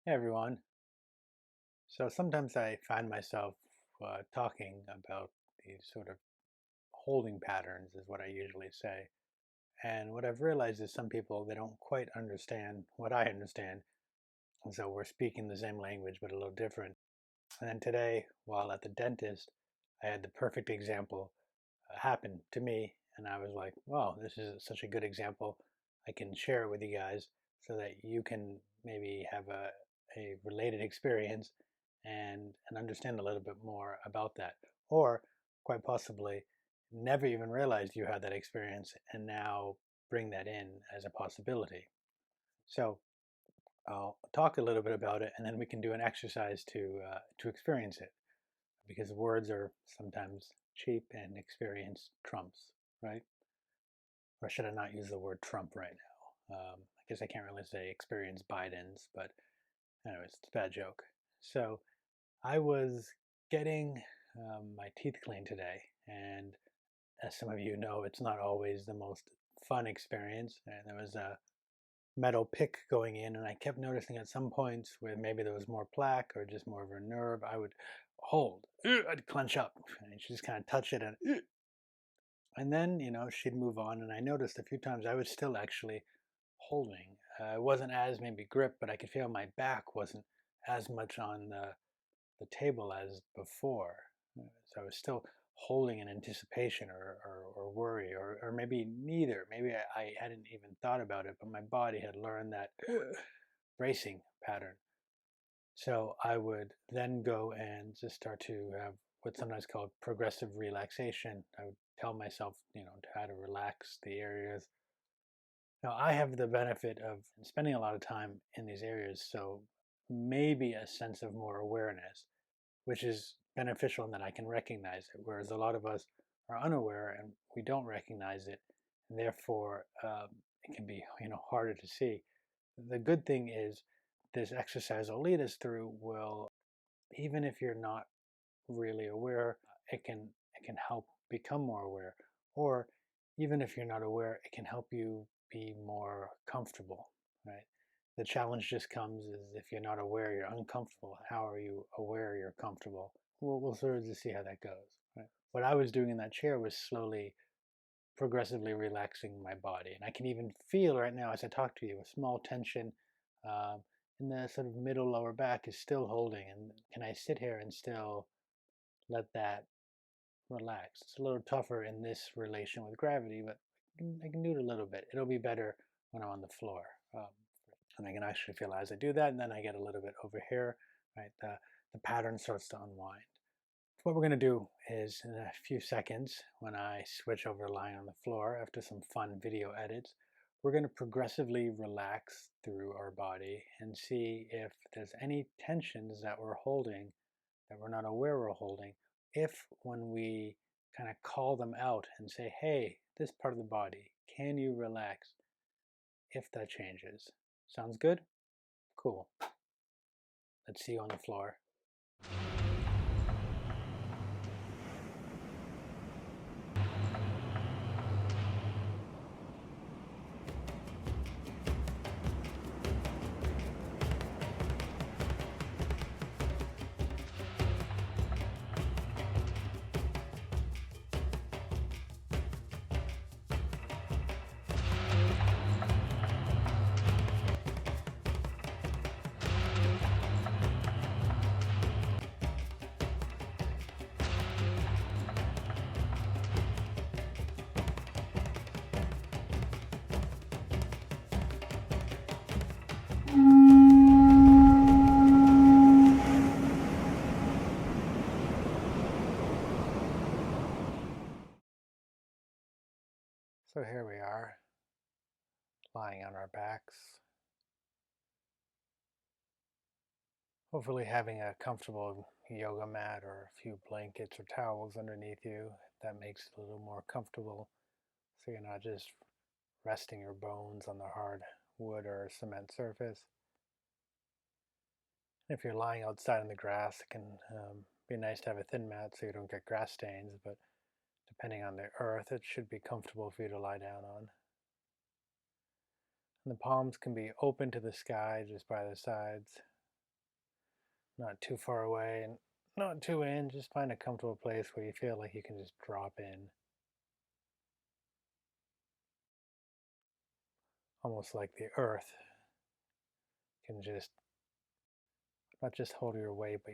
Hey everyone. So sometimes I find myself talking about these sort of holding patterns, is what I usually say. And what I've realized is some people, they don't quite understand what I understand. And so we're speaking the same language, but a little different. And then today, while at the dentist, I had the perfect example happen to me. And I was like, wow, this is such a good example. I can share it with you guys so that you can maybe have a related experience and understand a little bit more about that. Or quite possibly never even realized you had that experience and now bring that in as a possibility. So I'll talk a little bit about it and then we can do an exercise to experience it because words are sometimes cheap and experience trumps, right? Or should I not use the word Trump right now? I guess I can't really say experience Biden's, but anyways, it's a bad joke. So I was getting my teeth cleaned today, and as some of you know, it's not always the most fun experience. And there was a metal pick going in, and I kept noticing at some points where maybe there was more plaque or just more of a nerve, I would hold, I'd clench up, and she'd just kind of touch it, and then she'd move on, and I noticed a few times I was still actually holding. It wasn't as maybe grip, but I could feel my back wasn't as much on the table as before. So I was still holding in anticipation or worry, or maybe neither. Maybe I hadn't even thought about it, but my body had learned that bracing pattern. So I would then go and just start to have what's sometimes called progressive relaxation. I would tell myself, how to relax the areas. Now, I have the benefit of spending a lot of time in these areas, so maybe a sense of more awareness, which is beneficial in that I can recognize it, whereas a lot of us are unaware and we don't recognize it, and therefore it can be harder to see. The good thing is this exercise will lead us through will, even if you're not really aware, it can help become more aware. Or even if you're not aware, it can help you be more comfortable, right? The challenge just comes is if you're not aware, you're uncomfortable. How are you aware you're comfortable? We'll sort of just see how that goes. Right? What I was doing in that chair was slowly, progressively relaxing my body. And I can even feel right now as I talk to you a small tension um, in the sort of middle lower back is still holding. And can I sit here and still let that relax? It's a little tougher in this relation with gravity, but I can do it a little bit. It'll be better when I'm on the floor. And I can actually feel as I do that, and then I get a little bit over here, right? The pattern starts to unwind. What we're going to do is in a few seconds, when I switch over lying on the floor after some fun video edits, we're going to progressively relax through our body and see if there's any tensions that we're holding that we're not aware we're holding, if when we kind of call them out and say, hey, this part of the body, can you relax? If that changes. Sounds good? Cool. Let's see you on the floor. So here we are, lying on our backs, hopefully having a comfortable yoga mat or a few blankets or towels underneath you. That makes it a little more comfortable so you're not just resting your bones on the hard wood or cement surface. If you're lying outside in the grass, it can be nice to have a thin mat so you don't get grass stains, but depending on the earth, it should be comfortable for you to lie down on. And the palms can be open to the sky just by the sides. not too far away and not too in. Just find a comfortable place where you feel like you can just drop in. Almost like the earth can just not just hold your weight, but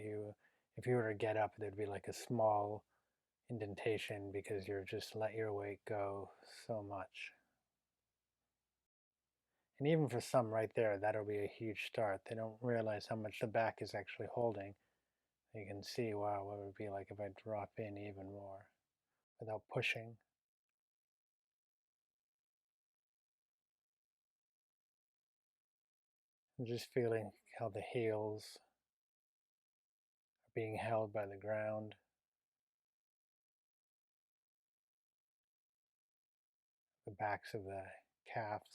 if you were to get up, there'd be like a small indentation because you're just let your weight go so much. And even for some right there, that'll be a huge start. They don't realize how much the back is actually holding. You can see, wow, what would it be like if I drop in even more without pushing. And just feeling how the heels are being held by the ground. The backs of the calves,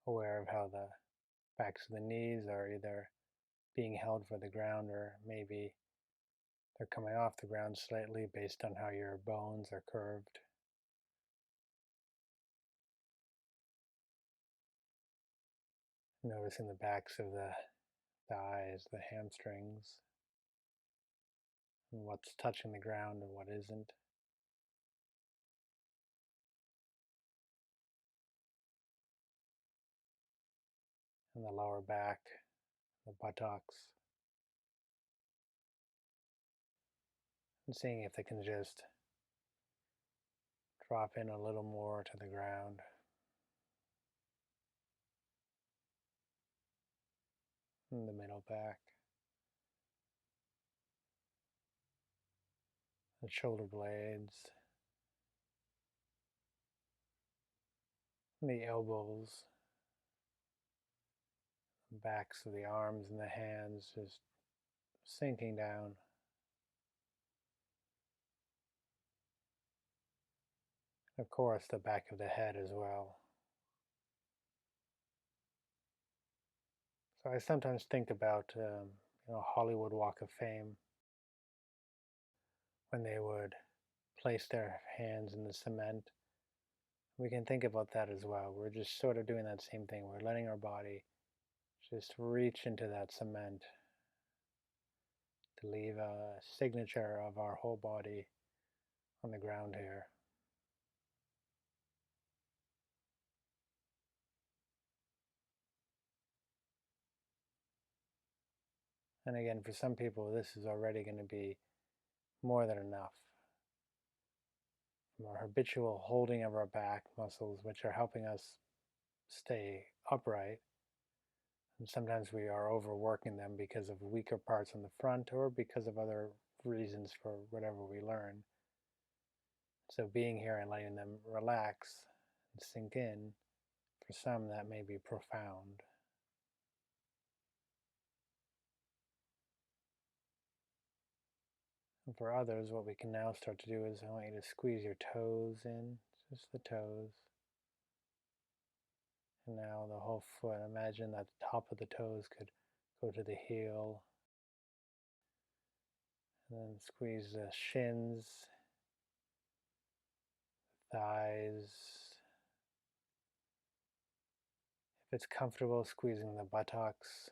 aware of how the backs of the knees are either being held for the ground or maybe they're coming off the ground slightly based on how your bones are curved. Noticing the backs of the thighs, the hamstrings, and what's touching the ground and what isn't. And the lower back, the buttocks, and seeing if they can just drop in a little more to the ground. And the middle back, the shoulder blades, and the elbows, the backs of the arms and the hands just sinking down. Of course, the back of the head as well. So I sometimes think about, Hollywood Walk of Fame, when they would place their hands in the cement. We can think about that as well. We're just sort of doing that same thing. We're letting our body just reach into that cement to leave a signature of our whole body on the ground here. And again, for some people, this is already going to be more than enough. From our habitual holding of our back muscles, which are helping us stay upright, and sometimes we are overworking them because of weaker parts on the front or because of other reasons for whatever we learn. So being here and letting them relax and sink in, for some that may be profound. And for others, what we can now start to do is I want you to squeeze your toes in, just the toes. And now the whole foot. Imagine that the top of the toes could go to the heel. And then squeeze the shins, thighs. If it's comfortable, squeezing the buttocks,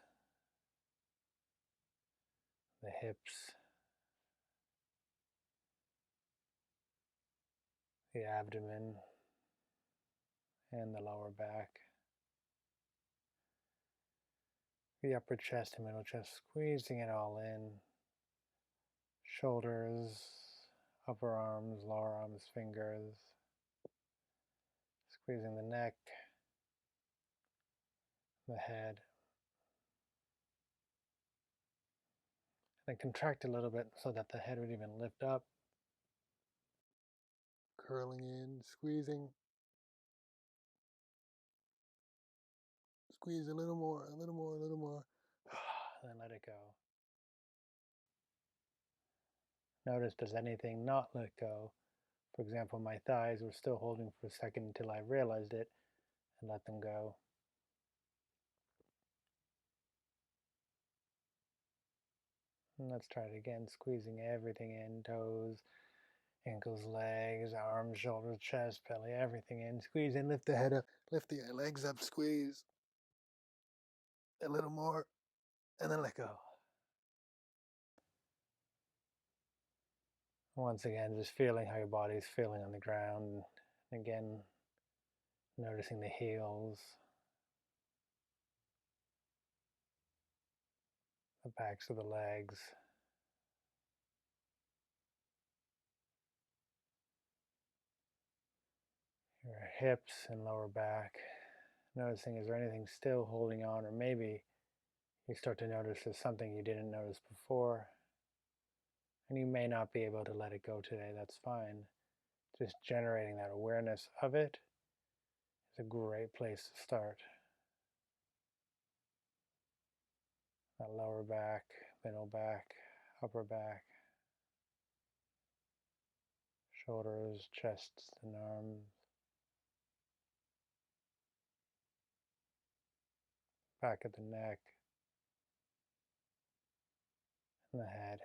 the hips, the abdomen, and the lower back. The upper chest and middle chest, squeezing it all in. Shoulders, upper arms, lower arms, fingers. Squeezing the neck, the head. Then contract a little bit so that the head would even lift up. Curling in, squeezing. Squeeze a little more, a little more, a little more. And then let it go. Notice, does anything not let go? For example, my thighs were still holding for a second until I realized it and let them go. And let's try it again, squeezing everything in, toes, ankles, legs, arms, shoulders, chest, belly, everything in. Squeeze in, lift the head up, lift the legs up, squeeze. a little more, and then let go. Once again, just feeling how your body's feeling on the ground. Again, noticing the heels, the backs of the legs, your hips and lower back. Noticing, is there anything still holding on, or maybe you start to notice there's something you didn't notice before, and you may not be able to let it go today. That's fine. Just generating that awareness of it is a great place to start. That lower back, middle back, upper back, shoulders, chests, and arms, back of the neck, and the head.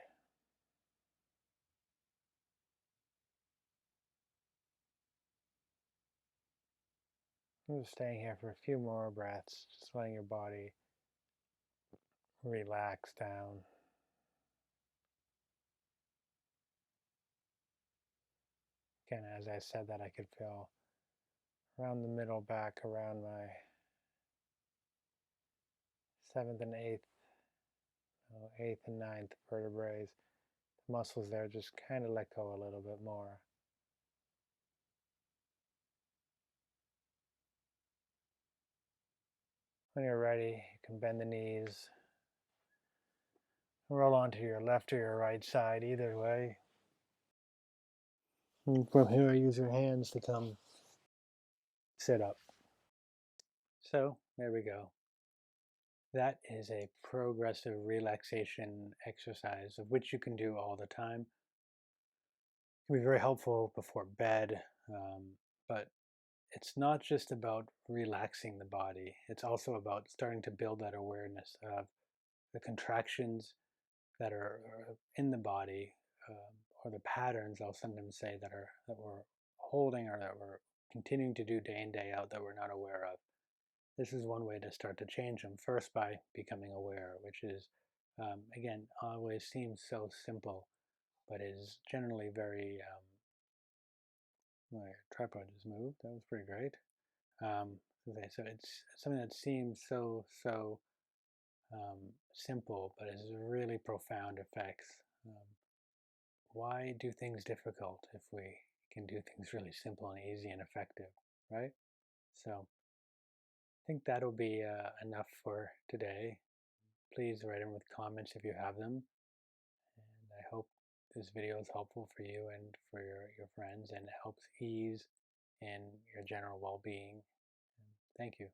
I'm just staying here for a few more breaths, just letting your body relax down. Again, as I said that, I could feel around the middle back, around my 7th and 8th and 9th vertebrae. The muscles there just kind of let go a little bit more. When you're ready, you can bend the knees, roll onto your left or your right side, either way. And from here, use your hands to come sit up. So there we go. That is a progressive relaxation exercise of which you can do all the time. It can be very helpful before bed, but it's not just about relaxing the body. It's also about starting to build that awareness of the contractions that are in the body, or the patterns, I'll sometimes say, that we're holding or that we're continuing to do day in, day out that we're not aware of. This is one way to start to change them, first by becoming aware, which is, again, always seems so simple, but is generally very, my tripod just moved, that was pretty great. Okay, so it's something that seems so simple, but has really profound effects. Why do things difficult if we can do things really simple and easy and effective, right? So I think that'll be enough for today. Please write in with comments if you have them. And I hope this video is helpful for you and for your friends and helps ease in your general well-being. Thank you.